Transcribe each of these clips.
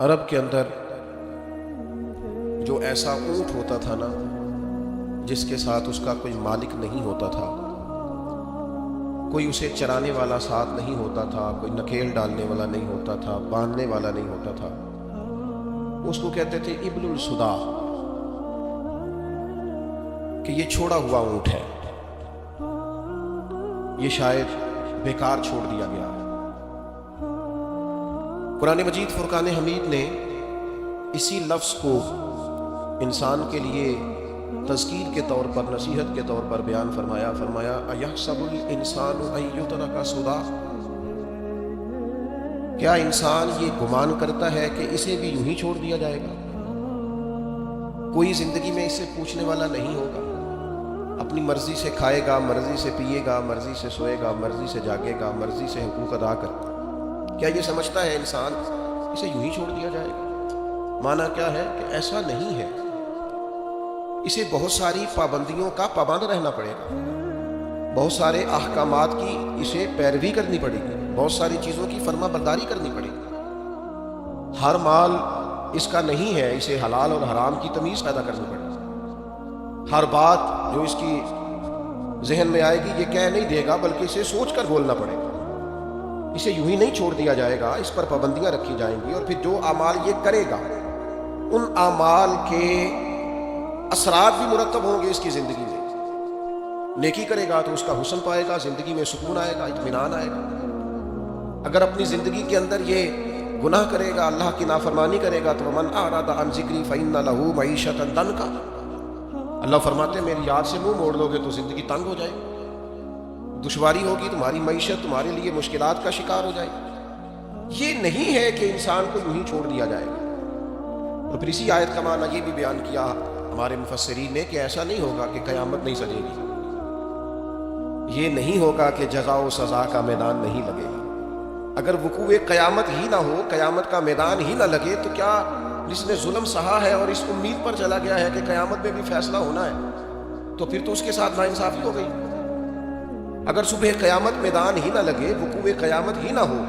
عرب کے اندر جو ایسا اونٹ ہوتا تھا نا جس کے ساتھ اس کا کوئی مالک نہیں ہوتا تھا، کوئی اسے چرانے والا ساتھ نہیں ہوتا تھا، کوئی نکیل ڈالنے والا نہیں ہوتا تھا، باندھنے والا نہیں ہوتا تھا، اس کو کہتے تھے ابن السدا، کہ یہ چھوڑا ہوا اونٹ ہے، یہ شاید بیکار چھوڑ دیا گیا ہے۔ قرآن مجید فرقان حمید نے اسی لفظ کو انسان کے لیے تذکیر کے طور پر، نصیحت کے طور پر بیان فرمایا۔ اَيَحْسَبُ الْإِنسَانُ أَن يُتْرَكَ سُدًى، کیا انسان یہ گمان کرتا ہے کہ اسے بھی یوں ہی چھوڑ دیا جائے گا؟ کوئی زندگی میں اس سے پوچھنے والا نہیں ہوگا، اپنی مرضی سے کھائے گا، مرضی سے پیے گا، مرضی سے سوئے گا، مرضی سے جاگے گا، مرضی سے حقوق ادا کرے گا۔ کیا یہ سمجھتا ہے انسان اسے یوں ہی چھوڑ دیا جائے گا؟ معنی کیا ہے کہ ایسا نہیں ہے، اسے بہت ساری پابندیوں کا پابند رہنا پڑے گا، بہت سارے احکامات کی اسے پیروی کرنی پڑے گی، بہت ساری چیزوں کی فرما برداری کرنی پڑے گی۔ ہر مال اس کا نہیں ہے، اسے حلال اور حرام کی تمیز پیدا کرنی پڑے گی۔ ہر بات جو اس کی ذہن میں آئے گی یہ کہہ نہیں دے گا، بلکہ اسے سوچ کر بولنا پڑے گا۔ اسے یوں ہی نہیں چھوڑ دیا جائے گا، اس پر پابندیاں رکھی جائیں گی، اور پھر جو اعمال یہ کرے گا ان اعمال کے اثرات بھی مرتب ہوں گے اس کی زندگی میں۔ نیکی کرے گا تو اس کا حسن پائے گا، زندگی میں سکون آئے گا، اطمینان آئے گا۔ اگر اپنی زندگی کے اندر یہ گناہ کرے گا، اللہ کی نافرمانی کرے گا تو من اعرض عن ذکری فإن له معیشۃ ضنکا، اللہ فرماتے ہیں میری یاد سے منہ موڑ لو گے تو زندگی تنگ ہو جائے گی، دشواری ہوگی، تمہاری معیشت تمہارے لیے مشکلات کا شکار ہو جائے گی۔ یہ نہیں ہے کہ انسان کو یوں ہی چھوڑ دیا جائے گا۔ اور پھر اسی آیت کا معنی یہ بھی بیان کیا ہمارے مفسرین نے کہ ایسا نہیں ہوگا کہ قیامت نہیں سجے گی، یہ نہیں ہوگا کہ جزا و سزا کا میدان نہیں لگے گا۔ اگر وقوع قیامت ہی نہ ہو، قیامت کا میدان ہی نہ لگے، تو کیا جس نے ظلم سہا ہے اور اس امید پر چلا گیا ہے کہ قیامت میں بھی فیصلہ ہونا ہے، تو پھر تو اس کے ساتھ ناانصافی ہو گئی۔ اگر صبح قیامت میدان ہی نہ لگے، وقوع قیامت ہی نہ ہو،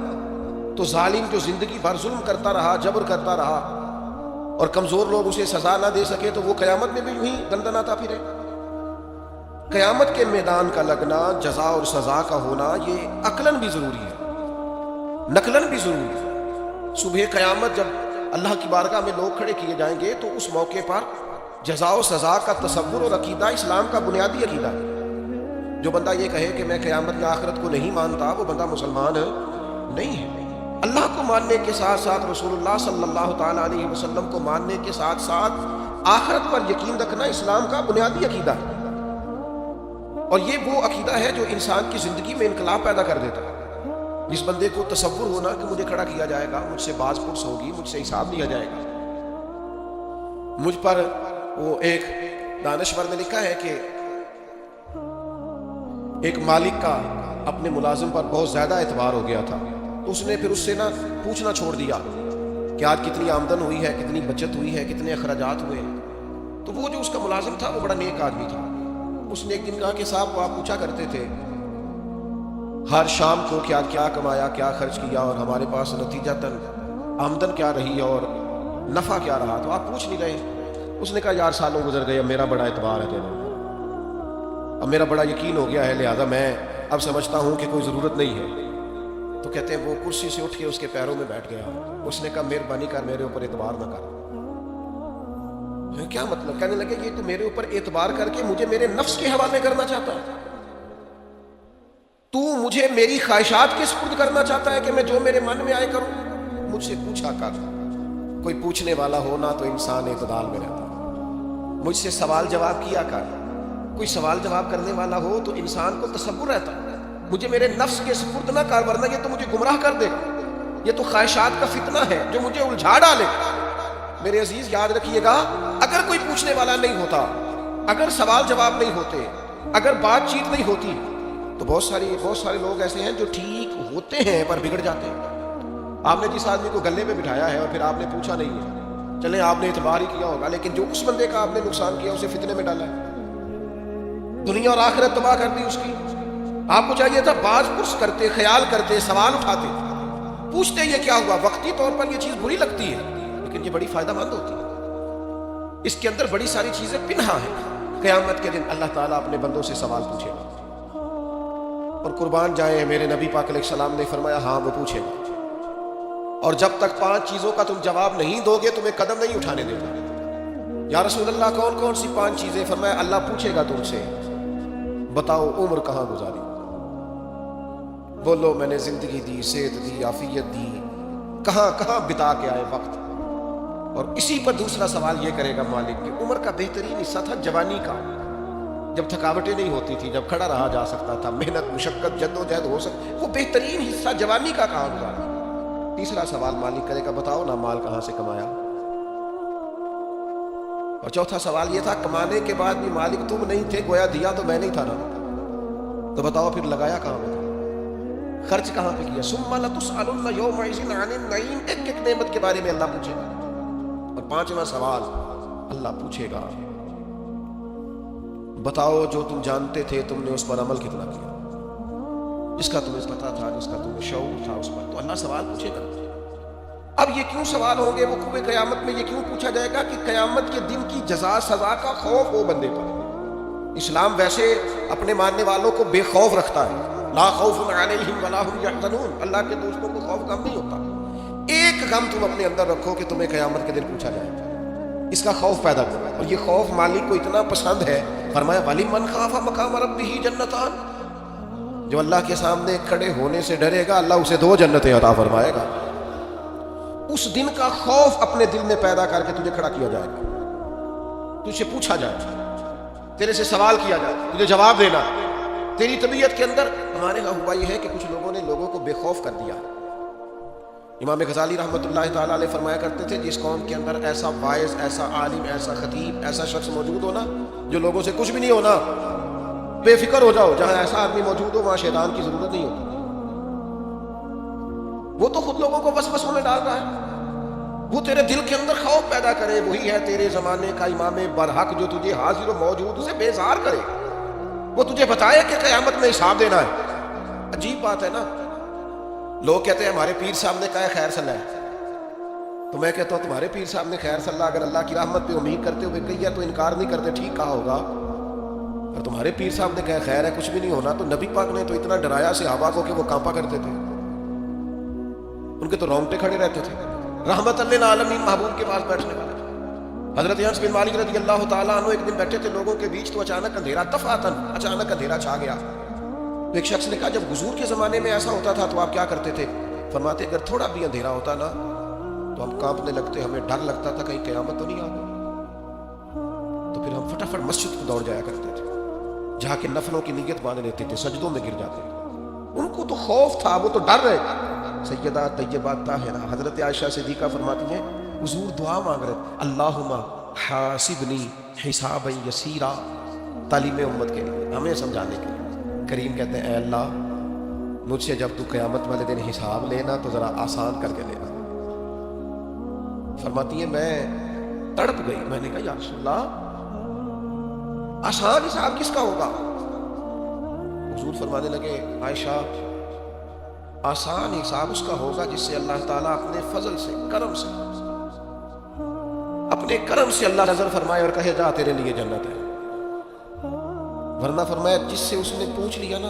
تو ظالم جو زندگی بھر ظلم کرتا رہا، جبر کرتا رہا، اور کمزور لوگ اسے سزا نہ دے سکے، تو وہ قیامت میں بھی یوں ہی دندناتا پھرے۔ قیامت کے میدان کا لگنا، جزا اور سزا کا ہونا، یہ عقلاً بھی ضروری ہے، نقلاً بھی ضروری ہے۔ صبح قیامت جب اللہ کی بارگاہ میں لوگ کھڑے کیے جائیں گے تو اس موقع پر جزا و سزا کا تصور اور عقیدہ اسلام کا بنیادی عقیدہ ہے۔ جو بندہ یہ کہے کہ میں قیامت یا آخرت کو نہیں مانتا، وہ بندہ مسلمان نہیں ہے۔ اللہ کو ماننے کے ساتھ ساتھ، رسول اللہ صلی اللہ تعالیٰ علیہ وسلم کو ماننے کے ساتھ ساتھ آخرت پر یقین رکھنا اسلام کا بنیادی عقیدہ ہے، اور یہ وہ عقیدہ ہے جو انسان کی زندگی میں انقلاب پیدا کر دیتا ہے۔ جس بندے کو تصور ہونا کہ مجھے کھڑا کیا جائے گا، مجھ سے باز پرس ہوگی، مجھ سے حساب لیا جائے گا، مجھ پر وہ ایک دانشور نے لکھا ہے کہ ایک مالک کا اپنے ملازم پر بہت زیادہ اعتبار ہو گیا تھا، تو اس نے پھر اس سے نہ پوچھنا چھوڑ دیا کہ آج کتنی آمدن ہوئی ہے، کتنی بچت ہوئی ہے، کتنے اخراجات ہوئے ہیں۔ تو وہ جو اس کا ملازم تھا وہ بڑا نیک آدمی تھا، اس نے ایک دن کہا کہ صاحب آپ پوچھا کرتے تھے ہر شام کو کیا کیا کمایا، کیا خرچ کیا، اور ہمارے پاس نتیجتاً آمدن کیا رہی اور نفع کیا رہا، تو آپ پوچھ نہیں رہے۔ اس نے کہا یار سالوں گزر گئے، اب میرا بڑا اعتبار ہے تیرے، اب میرا بڑا یقین ہو گیا ہے، لہذا میں اب سمجھتا ہوں کہ کوئی ضرورت نہیں ہے۔ تو کہتے ہیں وہ کرسی سے اٹھ کے اس کے پیروں میں بیٹھ گیا، اس نے کہا مہربانی کر میرے اوپر اعتبار نہ کر۔ کیا مطلب؟ کہنے لگے یہ تو میرے اوپر اعتبار کر کے مجھے میرے نفس کے حوالے کرنا چاہتا ہے، تو مجھے میری خواہشات کے سپرد کرنا چاہتا ہے کہ میں جو میرے من میں آئے کروں۔ مجھ سے پوچھا کر، کوئی پوچھنے والا ہونا تو انسان اعتدال میں رہتا، مجھ سے سوال جواب کیا کر، کوئی سوال جواب کرنے والا ہو تو انسان کو تصور رہتا ہے، مجھے میرے نفس کے سپرد نہ کر، ورنہ یہ تو مجھے گمراہ کر دے گا، یہ تو خواہشات کا فتنہ ہے جو مجھے الجھا ڈالے۔ میرے عزیز یاد رکھیے گا، اگر کوئی پوچھنے والا نہیں ہوتا، اگر سوال جواب نہیں ہوتے، اگر بات چیت نہیں ہوتی، تو بہت سارے لوگ ایسے ہیں جو ٹھیک ہوتے ہیں پر بگڑ جاتے ہیں۔ آپ نے جس آدمی کو گلے پہ بٹھایا ہے اور پھر آپ نے پوچھا نہیں ہے، چلیں آپ نے اعتبار ہی کیا ہوگا، لیکن جو اس بندے کا آپ نے نقصان کیا اسے فتنے میں ڈالا ہے، دنیا اور آخرت تباہ کر دی اس کی۔ آپ کو چاہیے تھا باز پرس کرتے، خیال کرتے، سوال اٹھاتے، پوچھتے یہ کیا ہوا۔ وقتی طور پر یہ چیز بری لگتی ہے، لیکن یہ بڑی فائدہ مند ہوتی ہے، اس کے اندر بڑی ساری چیزیں پنہا ہیں۔ قیامت کے دن اللہ تعالیٰ اپنے بندوں سے سوال پوچھے گا، اور قربان جائیں میرے نبی پاک علیہ السلام نے فرمایا ہاں وہ پوچھے گا، اور جب تک 5 چیزوں کا تم جواب نہیں دو گے تمہیں قدم نہیں اٹھانے دے گا۔ یا رسول اللہ کون کون سی 5 چیزیں؟ فرمایا اللہ پوچھے گا تم سے بتاؤ عمر کہاں گزاری، بولو میں نے زندگی دی، صحت دی، عافیت دی، کہاں کہاں بتا کے آئے وقت۔ اور اسی پر دوسرا سوال یہ کرے گا مالک کہ عمر کا بہترین حصہ تھا جوانی کا، جب تھکاوٹیں نہیں ہوتی تھی، جب کھڑا رہا جا سکتا تھا، محنت مشقت جد و جہد ہو سکتی، وہ بہترین حصہ جوانی کا کہاں گزارا۔ تیسرا سوال مالک کرے گا بتاؤ نا مال کہاں سے کمایا۔ اور چوتھا سوال یہ تھا کمانے کے بعد بھی مالک تم نہیں تھے، گویا دیا تو میں نہیں تھا نا، تو بتاؤ پھر لگایا کہاں پہ تھا، خرچ کہاں پہ کیا۔ ثم لتسألن یومئذ عن النعیم، ایک ایک نعمت کے بارے میں اللہ پوچھے گا۔ اور 5واں سوال اللہ پوچھے گا بتاؤ جو تم جانتے تھے تم نے اس پر عمل کتنا کیا، جس کا تمہیں پتا تھا، جس کا تمہیں شعور تھا اس پر، تو اللہ سوال پوچھے گا۔ اب یہ کیوں سوال ہوں گے وقوع قیامت میں؟ یہ کیوں پوچھا جائے گا کہ قیامت کے دن کی جزا سزا کا خوف ہو بندے پر۔ اسلام ویسے اپنے ماننے والوں کو بے خوف رکھتا ہے، لا خوف علیہم ولا هم یحزنون، اللہ کے دوستوں کو خوف غم نہیں ہوتا۔ ایک غم تم اپنے اندر رکھو کہ تمہیں قیامت کے دن پوچھا جائے، اس کا خوف پیدا کرو، اور یہ خوف مالک کو اتنا پسند ہے، فرمایا وَلِمَنْ خَافَ مَقَامَ رَبِّهِ جَنَّتَانِ، جو اللہ کے سامنے کھڑے ہونے سے ڈرے گا اللہ اسے 2 جنتیں عطا فرمائے گا۔ اس دن کا خوف اپنے دل میں پیدا کر کے تجھے کھڑا کیا جائے گا، تجھ سے پوچھا جائے گا، تیرے سے سوال کیا جائے گا، تجھے جواب دینا۔ تیری طبیعت کے اندر ہمارے ہاں ہوا یہ ہے کہ کچھ لوگوں نے لوگوں کو بے خوف کر دیا۔ امام غزالی رحمۃ اللہ تعالیٰ علیہ فرمایا کرتے تھے جس قوم کے اندر ایسا واعظ، ایسا عالم، ایسا خطیب، ایسا شخص موجود ہونا جو لوگوں سے کچھ بھی نہیں ہونا، بے فکر ہو جاؤ، جہاں ایسا آدمی موجود ہو وہاں شیطان کی ضرورت نہیں ہوتی، وہ تو خود لوگوں کو وسوسوں میں ڈال رہا ہے، وہ تیرے دل کے اندر خوف پیدا کرے، وہی ہے تیرے زمانے کا امام برحق جو تجھے حاضر و موجود سے بیزار کرے، وہ تجھے بتائے کہ قیامت میں حساب دینا ہے۔ عجیب بات ہے نا، لوگ کہتے ہیں ہمارے پیر صاحب نے کہا ہے خیر صلی ہے، تو میں کہتا ہوں تمہارے پیر صاحب نے خیر صلی اللہ اگر اللہ کی رحمت پہ امید کرتے ہوئے کہی ہے تو انکار نہیں کرتے، ٹھیک کہا ہوگا، اور تمہارے پیر صاحب نے کہا خیر ہے کچھ بھی نہیں ہونا، تو نبی پاک نے تو اتنا ڈرایا صحابہ کو کہ وہ کانپا کرتے تھے، ان کے تو رونگٹے کھڑے رہتے تھے۔ رحمت للعالمین محبوب کے پاس بیٹھنے والے حضرت انس بن مالک رضی اللہ تعالیٰ عنہ ایک دن بیٹھے تھے لوگوں کے بیچ، تو اچانک اندھیرا دفعتاً اچانک اندھیرا چھا گیا۔ تو ایک شخص نے کہا جب حضور کے زمانے میں ایسا ہوتا تھا تو آپ کیا کرتے تھے؟ فرماتے اگر تھوڑا بھی اندھیرا ہوتا نا تو ہم کانپنے لگتے، ہمیں ڈر لگتا تھا کہیں قیامت تو نہیں آ گئی، تو پھر ہم فٹافٹ مسجد کو دوڑ جایا کرتے تھے، جہاں کے نفلوں کی نیت باندھ لیتے تھے، سجدوں میں گر جاتے تھے، ان کو تو خوف تھا، وہ تو ڈر رہے۔ سیدہ طیبہ طاہرہ حضرت عائشہ صدیقہ فرماتی ہیں حضور دعا مانگ رہے اللہم حاسبنی حسابا یسیرا، تعلیم امت کے لیے، ہمیں سمجھانے کے لیے۔ کریم کہتے ہیں اے اللہ مجھ سے جب تو قیامت والے دن حساب لینا تو ذرا آسان کر کے لینا۔ فرماتی ہیں میں تڑپ گئی، میں نے کہا یا رسول اللہ آسان حساب کس کا ہوگا؟ حضور فرمانے لگے عائشہ آسان حساب اس کا ہوگا جس سے اللہ تعالیٰ اپنے فضل سے، کرم سے، اپنے کرم سے اللہ نظر فرمائے اور کہے جا تیرے لیے جنت ہے۔ ورنہ فرمایا جس سے اس نے پوچھ لیا نا،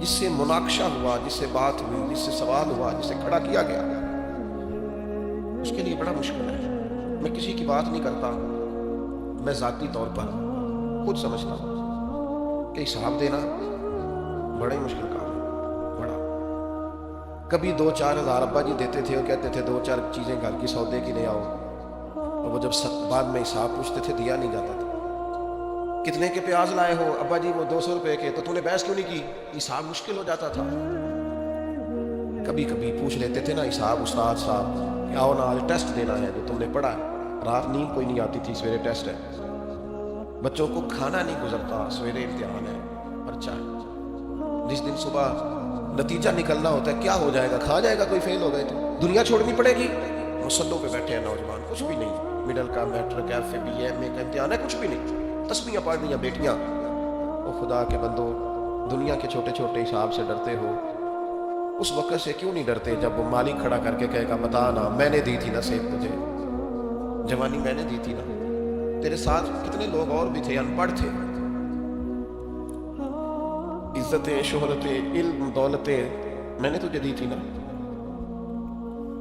جس سے مناقشہ ہوا، جس سے بات ہوئی، جس سے سوال ہوا، جس سے کھڑا کیا گیا، اس کے لیے بڑا مشکل ہے۔ میں کسی کی بات نہیں کرتا، میں ذاتی طور پر خود سمجھتا ہوں کہ حساب دینا بڑا ہی مشکل کام ہے، بڑا۔ کبھی 2-4 ہزار ابا جی دیتے تھے اور کہتے تھے 2-4 چیزیں گھر کی سودے کی لے آؤ، اور وہ جب بعد میں حساب پوچھتے تھے دیا نہیں جاتا تھا۔ کتنے کے پیاز لائے ہو ابا جی؟ وہ 200 روپے کے، تو تو نے بحث کیوں نہیں کی؟ حساب مشکل ہو جاتا تھا۔ کبھی کبھی پوچھ لیتے تھے نا حساب استاد صاحب کہ آؤ نا آج ٹیسٹ دینا ہے جو تم نے پڑھا ہے، رات نیند کوئی نہیں آتی تھی، سویرے ٹیسٹ ہے، بچوں کو کھانا نہیں گزرتا، سویرے امتحان ہے، پرچہ ہے، جس دن صبح نتیجہ نکلنا ہوتا ہے کیا ہو جائے گا، کھا جائے گا کوئی فیل ہو گئے تو دنیا چھوڑنی پڑے گی۔ مسلوں پہ بیٹھے ہیں نوجوان، کچھ بھی نہیں، مڈل کا، matric, F A, B A, M A کا امتحان ہے، کچھ بھی نہیں، تسبیحاں پڑھ رہی ہیں بیٹیاں۔ او خدا کے بندو، دنیا کے چھوٹے چھوٹے حساب سے ڈرتے ہو، اس وقت سے کیوں نہیں ڈرتے جب وہ مالک کھڑا کر کے کہے گا بتا نا میں نے دی تھی نا سیب تجھے، جوانی میں نے دی تھی نا، تیرے ساتھ کتنے لوگ اور بھی تھے ان پڑھ تھے، عزتیں شہرتیں علم دولتیں میں نے تجھے دی تھی نا،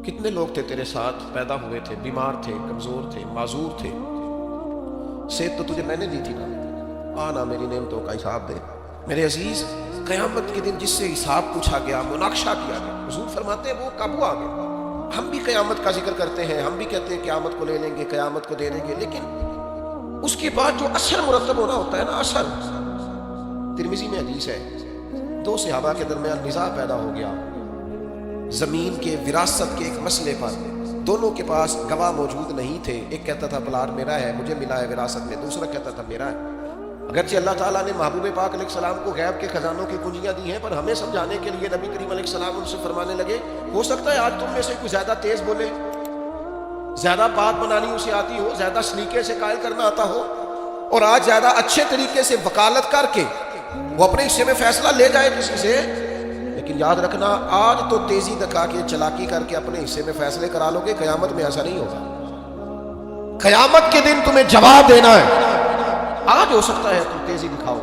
کتنے لوگ تھے تیرے ساتھ پیدا ہوئے تھے، بیمار تھے، کمزور تھے، معذور تھے، سیب تو تجھے میں نے دی تھی نا، آنا میری نعمتوں کا حساب دے۔ میرے عزیز، قیامت کے دن جس سے حساب پوچھا گیا، مناقشہ کیا گیا، حضور فرماتے ہیں وہ کب آ گئے۔ ہم بھی قیامت کا ذکر کرتے ہیں، ہم بھی کہتے ہیں قیامت کو لے لیں گے، قیامت کو دے دیں گے، لیکن اس کے بعد جو اثر مرتب ہونا ہوتا ہے نا، اثر، ترمذی میں حدیث ہے، دو صحابہ کے درمیان نزاع پیدا ہو گیا زمین کے وراثت کے ایک مسئلے پر، دونوں کے پاس گواہ موجود نہیں تھے، ایک کہتا تھا پلاٹ میرا ہے، مجھے ملا ہے وراثت میں، دوسرا کہتا تھا میرا ہے۔ اگرچہ اللہ تعالیٰ نے محبوب پاک علیہ السلام کو غیب کے خزانوں کی کنجیاں دی ہیں، پر ہمیں سمجھانے کے لیے نبی کریم علیہ السلام ان سے فرمانے لگے، ہو سکتا ہے آج تم میں سے کوئی زیادہ تیز بولے، زیادہ بات بنانی اسے آتی ہو، زیادہ سلیقے سے قائل کرنا آتا ہو، اور آج زیادہ اچھے طریقے سے وکالت کر کے وہ اپنے حصے میں فیصلہ لے جائے کسی سے، لیکن یاد رکھنا آج تو تیزی دکھا کے چلاکی کر کے اپنے حصے میں فیصلے کرا لو گے، قیامت میں ایسا نہیں ہوگا۔ قیامت کے دن تمہیں جواب دینا ہے۔ آج ہو سکتا ہے تم تیزی دکھاؤ،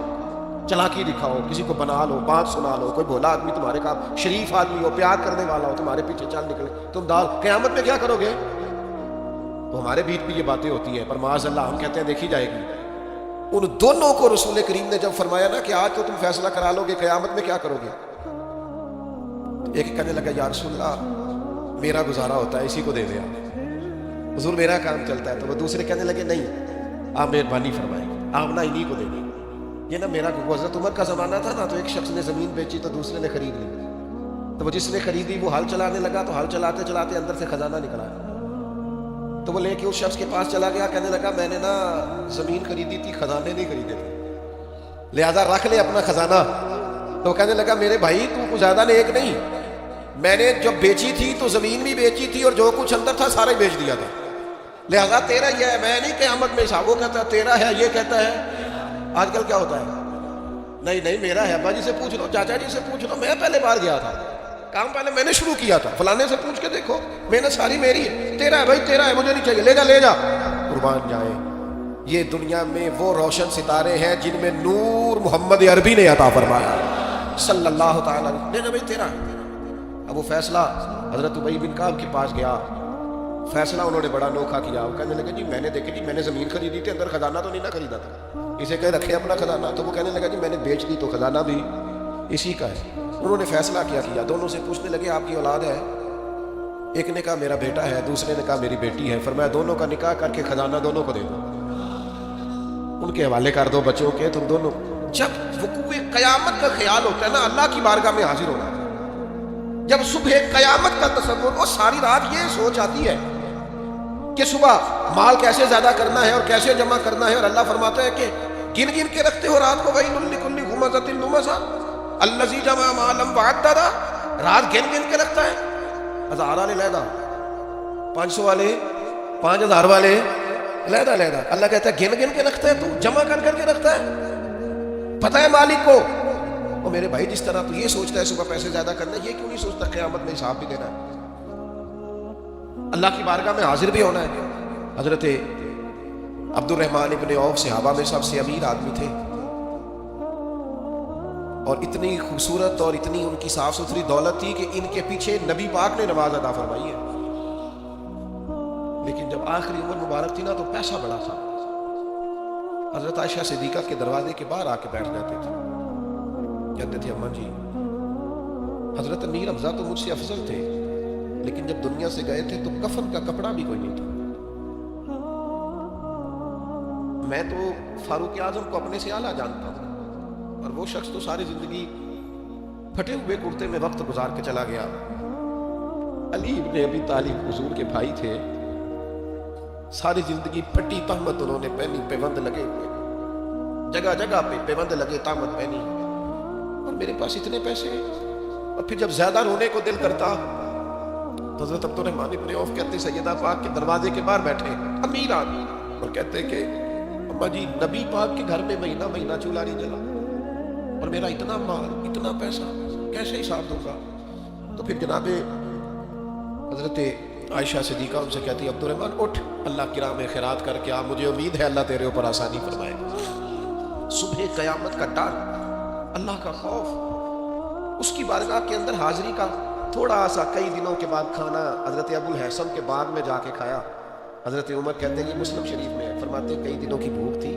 چلاکی دکھاؤ، کسی کو بنا لو، بات سنا لو، کوئی بھولا آدمی تمہارے کام، شریف آدمی ہو، پیار کرنے والا ہو، تمہارے پیچھے چل نکلے، تم دال، قیامت میں کیا کرو گے؟ تو ہمارے بیچ بھی یہ باتیں ہوتی ہیں، پر معاذ اللہ ہم کہتے ہیں دیکھی جائے گی۔ ان دونوں کو رسول کریم نے جب فرمایا نا کہ آج تو تم فیصلہ کرا لو گے، قیامت میں کیا کرو گے؟ ایک کہنے لگا یا رسول اللہ میرا گزارا ہوتا ہے، اسی کو دے دیا، حضور میرا کام چلتا ہے۔ تو وہ دوسرے کہنے لگے نہیں، آپ مہربانی فرمائیں، آپ نہ انہی کو دے دیں، یہ نا میرا، حضرت عمر کا زمانہ تھا نا، تو ایک شخص نے زمین بیچی تو دوسرے نے خرید لی، تو وہ جس نے خریدی وہ ہل چلانے لگا، تو ہل چلاتے چلاتے اندر سے خزانہ نکلا، تو وہ لے کے اس شخص کے پاس چلا گیا، کہنے لگا میں نے نا زمین خریدی تھی، خزانے نہیں خریدے تھے، لہذا رکھ لے اپنا خزانہ۔ تو وہ کہنے لگا میرے بھائی تو کچھ زیادہ نیک نہیں، میں نے جب بیچی تھی تو زمین بھی بیچی تھی اور جو کچھ اندر تھا سارا ہی بیچ دیا تھا، لہذا تیرا ہی ہے، میں نہیں قیامت میں حساب، وہ کہتا ہے تیرا ہے، یہ کہتا ہے۔ آج کل کیا ہوتا ہے، نہیں نہیں میرا ہے، ابا جی سے پوچھ لو، چاچا جی سے پوچھ لو، میں پہلے بار گیا تھا، کام پہلے میں نے شروع کیا تھا، فلانے سے پوچھ کے دیکھو، محنت ساری میری ہے، تیرا ہے بھائی تیرا ہے، مجھے نہیں چاہیے، لے جا لے جا، قربان جائے۔ یہ دنیا میں وہ روشن ستارے ہیں جن میں نور محمد عربی نے عطا فرمایا صلی اللہ تعالیٰ، لے جا بھائی تیرا۔ اب وہ فیصلہ حضرت ابی بن کعب کے پاس گیا، فیصلہ انہوں نے بڑا انوکھا کیا، وہ کہنے لگے جی میں نے دیکھی جی میں نے زمین خریدی تھی، اندر خزانہ تو نہیں نہ خریدا تھا، اسے کہے رکھے اپنا خزانہ، تو وہ کہنے لگا جی میں نے بیچ دی تو خزانہ بھی اسی کا ہے۔ انہوں نے فیصلہ کیا، دونوں سے پوچھنے لگے آپ کی اولاد ہے؟ ایک نے کہا میرا بیٹا ہے، دوسرے نے کہا میری بیٹی ہے، فرمایا دونوں کا نکاح کر کے خزانہ دونوں کو دے دو، ان کے حوالے کر دو بچوں کے، تم دونوں۔ جب وقوع قیامت کا خیال ہوتا ہے نا، اللہ کی بارگاہ میں حاضر ہونا، جب صبح قیامت کا تصور، اور ساری رات یہ سوچ آتی ہے کہ صبح مال کیسے زیادہ کرنا ہے اور کیسے جمع کرنا ہے، اور اللہ فرماتا ہے کہ گن گن کے رکھتے ہو رات کو، وَيْلٌ لِكُلِّ ہُمَزَةٍ لُمَزَةٍ الَّذِي جَمَعَ مَالًا وَعَدَّدَهُ، رات گن گن کے رکھتا ہے، 1000 والے علیحدہ، 500 والے، 5000 والے علیحدہ علیحدہ، اللہ کہتا ہے گن گن کے رکھتا ہے، تو جمع کر کر کے رکھتا ہے، پتہ ہے مالک کو۔ اور میرے بھائی جس طرح تو یہ سوچتا ہے صبح پیسے زیادہ کرنا ہے، یہ کیوں نہیں سوچتا قیامت میں حساب بھی دینا ہے، اللہ کی بارگاہ میں حاضر بھی ہونا ہے۔ حضرت عبد الرحمن ابن عوف صحابہ میں سب سے امیر آدمی تھے، اور اتنی خوبصورت اور اتنی ان کی صاف ستھری دولت تھی کہ ان کے پیچھے نبی پاک نے نماز ادا فرمائی ہے، لیکن جب آخری عمر مبارک تھی نا تو پیسہ بڑا تھا، حضرت عائشہ صدیقہ کے دروازے کے باہر آ کے بیٹھ جاتے تھے، کہتے تھے اماں جی حضرت امیر حمزہ تو مجھ سے افضل تھے، لیکن جب دنیا سے گئے تھے تو کفن کا کپڑا بھی کوئی نہیں تھا، میں تو فاروق اعظم کو اپنے سے اعلیٰ جانتا ہوں، اور وہ شخص تو ساری زندگی پھٹے ہوئے کرتے میں وقت گزار کے چلا گیا۔ علی ابن ابی طالب حضور کے بھائی تھے، ساری زندگی پھٹی تہمت انہوں نے پہنی، پیوند لگے ہوئے، جگہ جگہ پہ پیوند لگے، تہمت پہنی، اور میرے پاس اتنے پیسے، اور پھر جب زیادہ رونے کو دل کرتا تو حضرت عبد الرحمن ابن عوف کہتے سیدہ پاک کے دروازے کے باہر بیٹھے امیر آدمی، اور کہتے کہ اماں جی نبی پاک کے گھر میں مہینہ مہینہ چولہا نہیں جلا، اور میرا اتنا مال اتنا پیسہ کیسے حساب دوں گا؟ تو پھر جناب حضرت عائشہ صدیقہ ان سے کہتی عبد الرحمن اٹھ، اللہ کی راہ میں خیرات کر کے آ، مجھے امید ہے اللہ تیرے اوپر آسانی فرمائے گا۔ صبح قیامت کا ڈر، اللہ کا خوف، اس کی بارگاہ کے اندر حاضری کا تھوڑا سا کئی دنوں کے بعد کھانا حضرت ابو الحسن کے باغ میں جا کے کھایا۔ حضرت عمر کہتے ہیں کہ مسلم شریف میں فرماتے ہیں کئی دنوں کی بھوک تھی،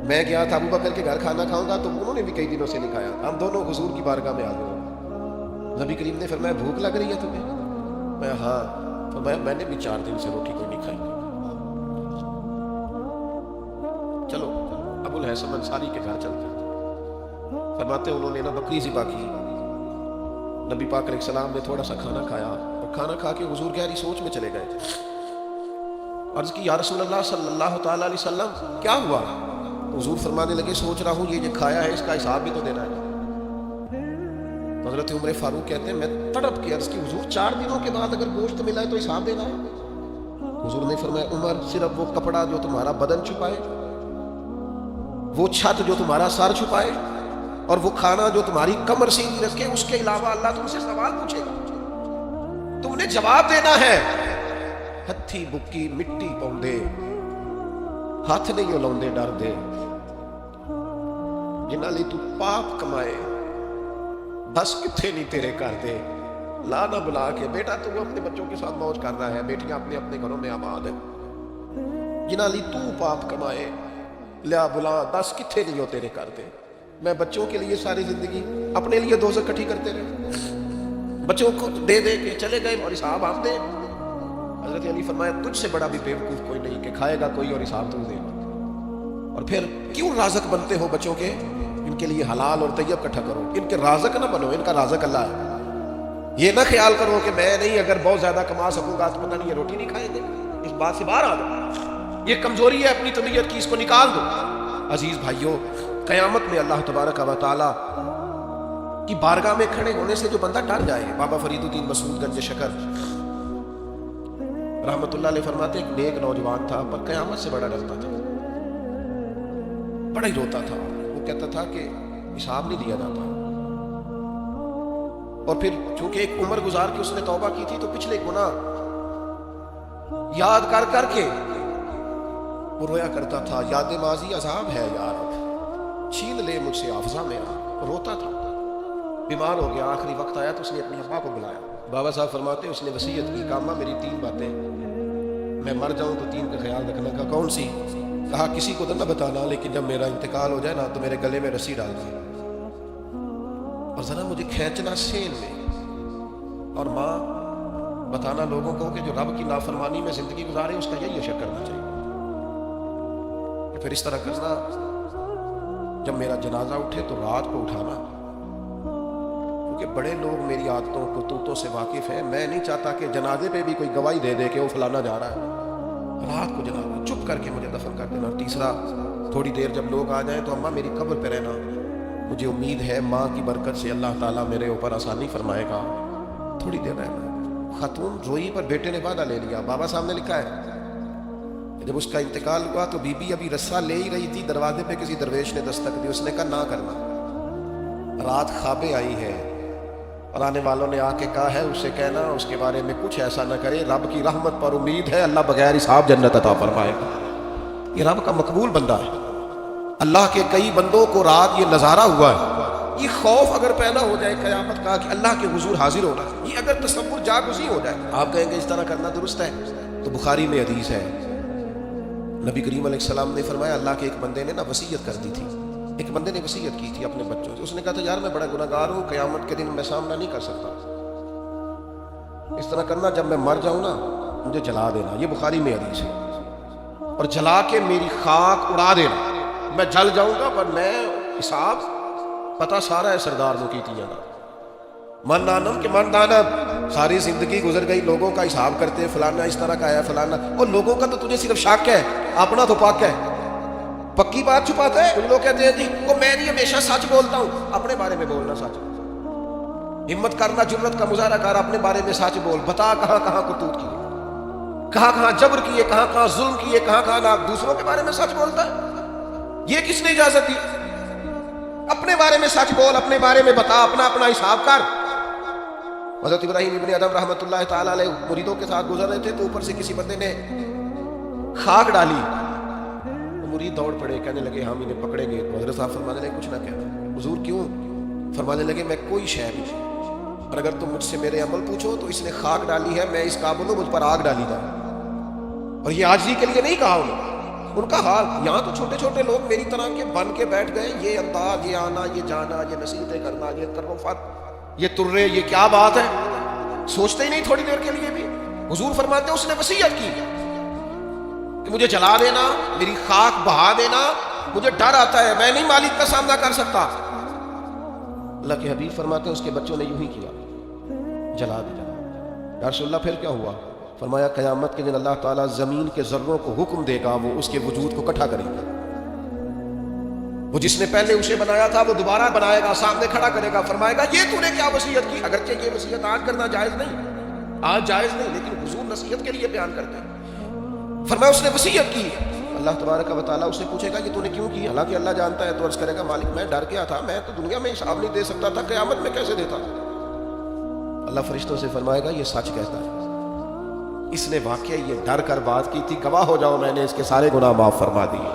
میں گیا تھا ابو بکر کے گھر کھانا کھاؤں گا تو انہوں نے بھی کئی دنوں سے نہیں کھایا، ہم دونوں حضور کی بارگاہ میں آ گئے۔ نبی کریم نے فرمایا بھوک لگ رہی ہے تمہیں؟ میں ہاں۔ فرمایا میں نے بھی 4 دن سے روٹی کوئی نہیں کھائی۔ چلو ابو الحسن انصاری کے گھر چلتے ہیں۔ فرماتے ہیں انہوں نے نا بکری ذبح کی، نبی پاک علیہ السلام نے تھوڑا سا کھانا کھایا اور کھانا کھا کے حضور گہری سوچ میں چلے گئے۔ عرض کی یا رسول اللہ صلی اللہ تعالیٰ علیہ وسلم کیا ہوا؟ حضور فرمانے لگے سوچ رہا ہوں یہ جو کھایا ہے اس کا حساب بھی تو دینا ہے۔ حضرت عمر فاروق کہتے ہیں میں تڑپ کے عرض کی حضور 4 دنوں کے بعد اگر گوشت ملا ہے تو حساب دینا ہے؟ حضور نے فرمایا عمر صرف وہ کپڑا جو تمہارا بدن چھپائے، وہ چھت جو تمہارا سر چھپائے، اور وہ کھانا جو تمہاری کمر سیدھی رکھے، اس کے علاوہ اللہ تم سے سوال پوچھے گا، تم نے جواب دینا ہے۔ ہتھی بکی مٹی پاؤندے، ہاتھ نہیں ہلاؤندے ڈر دے، جنہاں لئی تو پاپ کمائے بس کتھے نہیں تیرے کر دے، لا نہ بلا کے بیٹا تو اپنے بچوں کے ساتھ موج کر رہا ہے، بیٹیاں اپنے اپنے گھروں میں آباد ہیں، جنہاں لئی تو پاپ کمائے لیا بلا بس کتھے نہیں ہو تیرے کر دے۔ میں بچوں کے لیے ساری زندگی اپنے لیے دوزخ کٹھی کرتے رہے، بچوں کو دے دے کے چلے گئے اور حساب ہم دیں۔ حضرت علی فرمایا تجھ سے بڑا بھی بیوقوف کوئی نہیں کہ کھائے گا کوئی اور حساب تم دے گا، اور پھر کیوں رازق بنتے ہو بچوں کے؟ ان کے لیے حلال اور طیب اکٹھا کرو، ان کے رازق نہ بنو، ان کا رازق اللہ ہے۔ یہ نہ خیال کرو کہ میں نہیں اگر بہت زیادہ کما سکوں گا تو پتہ نہیں یہ روٹی نہیں کھائیں گے، اس بات سے باہر آ جاؤ، یہ کمزوری ہے اپنی طبیعت کی، اس کو نکال دو۔ عزیز بھائیوں قیامت میں اللہ تبارک و تعالی کی بارگاہ میں کھڑے ہونے سے جو بندہ ڈر جائے، بابا فرید الدین مسعود گنج شکر رحمت اللہ علیہ فرماتے ایک نیک نوجوان تھا پر قیامت سے بڑا ڈرتا تھا، بڑا ہی روتا تھا، وہ کہتا تھا کہ حساب نہیں دیا جاتا، اور پھر چونکہ ایک عمر گزار کے اس نے توبہ کی تھی تو پچھلے گناہ یاد کر کر کے وہ رویا کرتا تھا، یاد ماضی عذاب ہے یار چھین لے مجھ سے حافظہ میرا، روتا تھا، بیمار ہو گیا، آخری وقت آیا تو اس نے اپنی اماں کو بلایا۔ بابا صاحب فرماتے اس نے وصیت کی کہ اماں میری 3 باتیں، میں مر جاؤں تو 3 کا خیال رکھنا۔ کا کون سی؟ کہا کسی کو تو نہ بتانا، لیکن جب میرا انتقال ہو جائے نا تو میرے گلے میں رسی ڈال دی اور ذرا مجھے کھینچنا سین میں، اور ماں بتانا لوگوں کو کہ جو رب کی نافرمانی میں زندگی گزارے اس کا یہی اشر کرنا چاہیے، پھر اس طرح کرنا جب میرا جنازہ اٹھے تو رات کو اٹھانا، کیونکہ بڑے لوگ میری عادتوں کو توتوں سے واقف ہیں، میں نہیں چاہتا کہ جنازے پہ بھی کوئی گواہی دے دے کہ وہ فلانا جا رہا ہے، رات کو جنازہ چپ کر کے مجھے دفن کر دینا۔ اور تیسرا تھوڑی دیر جب لوگ آ جائیں تو اماں میری قبر پہ رہنا، مجھے امید ہے ماں کی برکت سے اللہ تعالیٰ میرے اوپر آسانی فرمائے گا، تھوڑی دیر رہنا۔ خاتون روئی پر بیٹے نے وعدہ لے لیا، بابا صاحب نے لکھا ہے جب اس کا انتقال ہوا تو بی بی ابھی رسہ لے ہی رہی تھی، دروازے پہ کسی درویش نے دستک دی، اس نے کہا نہ کرنا، رات خوابیں آئی ہے اور آنے والوں نے آ کے کہا ہے اسے کہنا اس کے بارے میں کچھ ایسا نہ کرے، رب کی رحمت پر امید ہے، اللہ بغیر حساب جنت عطا فرمائے گا۔ یہ رب کا مقبول بندہ ہے، اللہ کے کئی بندوں کو رات یہ نظارہ ہوا ہے، یہ خوف اگر پیدا ہو جائے قیامت کا کہ اللہ کے حضور حاضر ہونا، یہ اگر تصور جاگزی ہو جائے، آپ کہیں گے اس طرح کرنا درست ہے، تو بخاری میں حدیث ہے، نبی کریم علیہ السلام نے فرمایا اللہ کے ایک بندے نے نا وصیت کر دی تھی، ایک بندے نے وصیت کی تھی اپنے بچوں سے، اس نے کہا تھا یار میں بڑا گناہگار ہوں، قیامت کے دن میں سامنا نہیں کر سکتا، اس طرح کرنا جب میں مر جاؤں نا مجھے جلا دینا، یہ بخاری میں حدیث ہے، اور جلا کے میری خاک اڑا دینا، میں جل جاؤں گا پر میں حساب پتہ سارا ہے سردار نو کیتی جانا، من نانم کہ من دانم، ساری زندگی گزر گئی لوگوں کا حساب کرتے فلانا اس طرح کا ہے فلانا، اور لوگوں کا تو تجھے صرف شک ہے، اپنا تو پاک ہے، پکی بات چھپاتا ہے۔ لوگ کہتے ہیں جی وہ میں نہیں ہمیشہ سچ بولتا ہوں، اپنے بارے میں بولنا سچ، ہمت کرنا جرت کا مظاہرہ کر، اپنے بارے میں سچ بول، بتا کہاں کہاں کرتوت کیے، کہاں کہاں جبر کیے، کہاں کہاں ظلم کیے، کہاں کہاں دوسروں کے بارے میں سچ بولتا ہے، یہ کس نے اجازت دی؟ اپنے بارے میں سچ بول، اپنے بارے میں بتا، اپنا حساب کر۔ حضرت ابراہیم ابن ادم رحمۃ اللہ تعالی علیہ مریدوں کے ساتھ گزر رہے تھے تو اوپر سے کسی بندے نے خاک ڈالی، مرید دوڑ پڑے، کہنے لگے ہم انہیں پکڑیں گے. تو حضرت صاحب فرمانے لگے کچھ نہ کہنا. حضور کیوں؟ فرمانے لگے میں کوئی شے نہیں، اور اگر تم مجھ سے میرے عمل پوچھو تو اس نے خاک ڈالی ہے، میں اس قابل ہوں مجھ پر آگ ڈالی جائے. اور یہ عاجزی کے لیے نہیں کہا ان کا حال. یہاں تو چھوٹے چھوٹے لوگ میری طرح کے بن کے بیٹھ گئے، یہ انداز، یہ آنا، یہ جانا، یہ نصیحتیں کرنا، یہ ترفت، یہ ترے، یہ کیا بات ہے، سوچتے ہی نہیں تھوڑی دیر کے لیے بھی. حضور فرماتے ہیں اس نے وصیت کی کہ مجھے جلا دینا، میری خاک بہا دینا، مجھے ڈر آتا ہے، میں نہیں مالک کا سامنا کر سکتا. اللہ کے حبیب فرماتے ہیں اس کے بچوں نے یوں ہی کیا، جلا دیا. یا رسول اللہ پھر کیا ہوا؟ فرمایا قیامت کے دن اللہ تعالیٰ زمین کے ذروں کو حکم دے گا، وہ اس کے وجود کو اکٹھا کرے گا. وہ جس نے پہلے اسے بنایا تھا وہ دوبارہ بنائے گا، سامنے کھڑا کرے گا، فرمائے گا یہ تو نے کیا وصیت کی. اگرچہ یہ وصیت آج کرنا جائز نہیں، آج جائز نہیں، لیکن حضور نصیحت کے لیے بیان کرتے ہیں. فرمایا اس نے وصیت کی. اللہ تبارک و تعالیٰ اس سے پوچھے گا یہ تو نے کیوں کی؟ حالانکہ اللہ جانتا ہے. تو عرض کرے گا مالک میں ڈر گیا تھا، میں تو دنیا میں حساب نہیں دے سکتا تھا، قیامت میں کیسے دیتا. اللہ فرشتوں سے فرمائے گا یہ سچ کہتا ہے، اس نے واقعی یہ ڈر کر بات کی تھی، گواہ ہو جاؤ میں نے اس کے سارے گناہ معاف فرما دیے.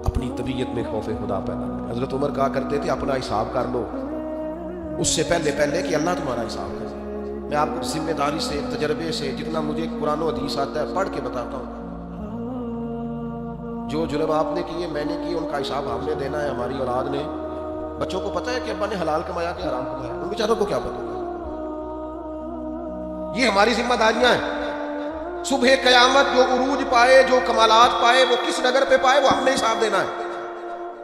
اپنی طبیعت میں خوف خدا پیدا کر. حضرت عمر کہا کرتے تھے اپنا حساب کر لو اس سے پہلے کہ اللہ تمہارا حساب کرے. میں آپ کو ذمہ داری سے، تجربے سے، جتنا مجھے قرآن و حدیث آتا ہے پڑھ کے بتاتا ہوں. جو جرم آپ نے کیے، میں نے کیے، ان کا حساب ہم نے دینا ہے، ہماری اولاد نے. بچوں کو پتہ ہے کہ ابا نے حلال کمایا کہ حرام کمایا، ان بیچاروں کو کیا پتہ. یہ ہماری ذمہ داریاں ہیں. صبح قیامت جو عروج پائے، جو کمالات پائے، وہ کس نگر پہ پائے، وہ ہم نے حساب دینا ہے.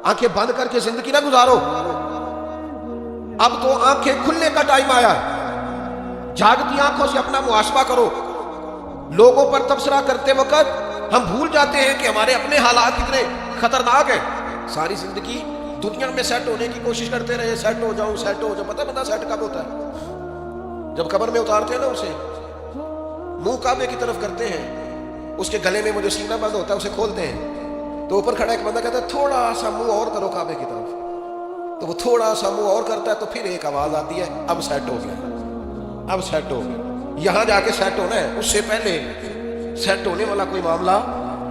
آنکھیں بند کر کے زندگی نہ گزارو. اب تو آنکھیں کھلنے کا ٹائم آیا ہے. جاگتی آنکھوں سے اپنا محاسبہ کرو. لوگوں پر تبصرہ کرتے وقت ہم بھول جاتے ہیں کہ ہمارے اپنے حالات کتنے خطرناک ہیں. ساری زندگی دنیا میں سیٹ ہونے کی کوشش کرتے رہے، سیٹ ہو جاؤں، سیٹ ہو جاؤں. پتہ سیٹ کب ہوتا ہے؟ جب قبر میں اتارتے ہیں نا اسے، منہ کعبے کی طرف کرتے ہیں، اس کے گلے میں وہ جو سینہ بند ہوتا ہے اسے کھولتے ہیں، تو اوپر کھڑا ایک بندہ کہتا ہے تھوڑا سا منہ اور کرو کعبے کی طرف. تو وہ تھوڑا سا منہ اور کرتا ہے تو پھر ایک آواز آتی ہے اب سیٹ ہو گیا، اب سیٹ ہو گیا. یہاں جا کے سیٹ ہونا ہے، اس سے پہلے سیٹ ہونے والا کوئی معاملہ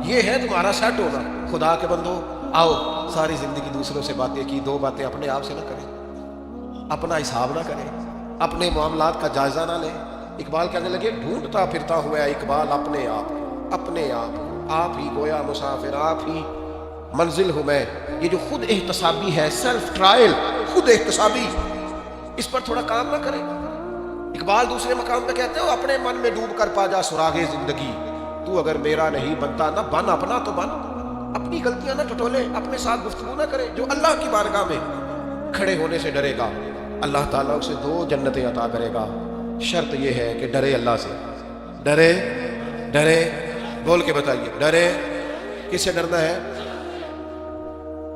یہ ہے تمہارا سیٹ ہونا. خدا کے بندو آؤ، ساری زندگی دوسروں سے باتیں کی، دو باتیں اپنے آپ سے نہ کریں، اپنا حساب نہ کریں، اپنے معاملات کا جائزہ نہ لیں. اقبال کہنے لگے ڈھونڈتا پھرتا ہوا اقبال اپنے آپ، اپنے آپ ہی گویا مسافر، آپ ہی منزل ہوں میں. یہ جو خود احتسابی ہے، سیلف ٹرائل، خود احتسابی، اس پر تھوڑا کام نہ کریں. اقبال دوسرے مقام پہ کہتے ہو اپنے من میں ڈوب کر پا جا سراغ زندگی، تو اگر میرا نہیں بنتا نہ بن اپنا تو بن. اپنی غلطیاں نہ ٹٹولے، اپنے ساتھ گفتگو نہ کرے. جو اللہ کی بارگاہ میں کھڑے ہونے سے ڈرے گا اللہ تعالیٰ اسے 2 جنتیں عطا کرے گا. شرط یہ ہے کہ ڈرے اللہ سے. ڈرے بول کے بتائیے، ڈرے. کس سے ڈرنا ہے؟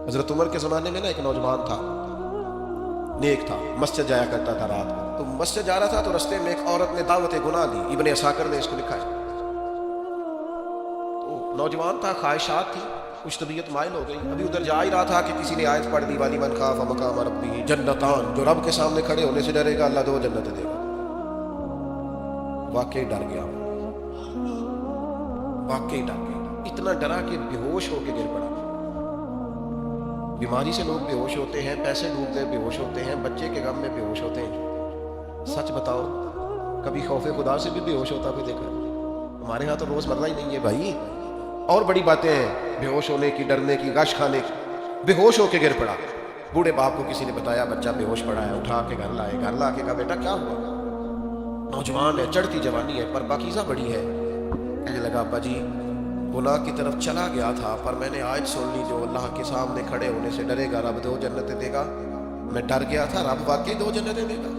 حضرت عمر کے زمانے میں نا ایک نوجوان تھا، نیک تھا، مسجد جایا کرتا تھا رات کو. تو مسجد جا رہا تھا تو رستے میں ایک عورت نے دعوت گناہ دی. ابن عساکر نے اس کو لکھا ہے. تو نوجوان تھا، خواہشات تھی، کچھ طبیعت مائل ہو گئی. ابھی ادھر جا ہی رہا تھا کہ کسی نے آیت پڑھ دی والی من خاف مقام ربہ جنتان، جو رب کے سامنے کھڑے ہونے سے ڈرے گا اللہ 2 جنتیں دے گا. واقعی ڈر گیا، واقعی ڈر گیا. اتنا ڈرا کہ بے ہوش ہو کے گر پڑا. بیماری سے لوگ بے ہوش ہوتے ہیں، پیسے ڈوب گئے بے ہوش ہوتے ہیں، بچے کے غم میں بے ہوش ہوتے ہیں. سچ بتاؤ کبھی خوف خدا سے بھی بے ہوش ہوتا کوئی دیکھا؟ ہمارے ہاں تو روز مرہ ہی نہیں ہے بھائی. اور بڑی باتیں ہیں بے ہوش ہونے کی، ڈرنے کی، غش کھانے کی. بے ہوش ہو کے گر پڑا. بوڑھے باپ کو کسی نے بتایا بچہ بے ہوش پڑا ہے، اٹھا کے گھر لائے. گھر لا کے کہا بیٹا کیا ہوا؟ نوجوان ہے، چڑھتی جوانی ہے، پر پاکیزہ بڑی ہے. کہنے لگا ابا جی گناہ کی طرف چلا گیا تھا، پر میں نے آج سن لی جو اللہ کے سامنے کھڑے ہونے سے ڈرے گا رب 2 جنتیں دے گا. میں ڈر گیا تھا، رب واقعی 2 جنتیں دے گا.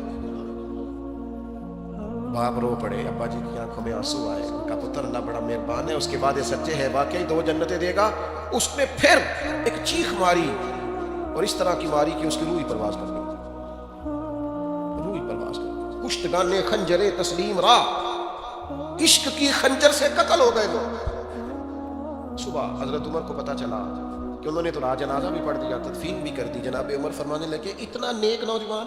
باپ رو پڑے، ابا جی کی آنکھوں میں آنسو آئے. ان کا پتر اللہ بڑا مہربان ہے، اس کے بعد یہ سچے ہے، واقعی 2 جنتیں دے گا. اس نے پھر ایک چیخ ماری اور اس طرح کی ماری کہ اس کی روح ہی پرواز کر گئی. روح ہی پرواز کر گئی. کشتگان خنجر تسلیم راہ، عشق کی خنجر سے قتل ہو گئے لوگ. صبح حضرت عمر کو پتا چلا کہ انہوں نے تو راہ جنازہ بھی پڑھ دیا، تدفین بھی کر دی. جناب عمر فرمانے لگے اتنا نیک نوجوان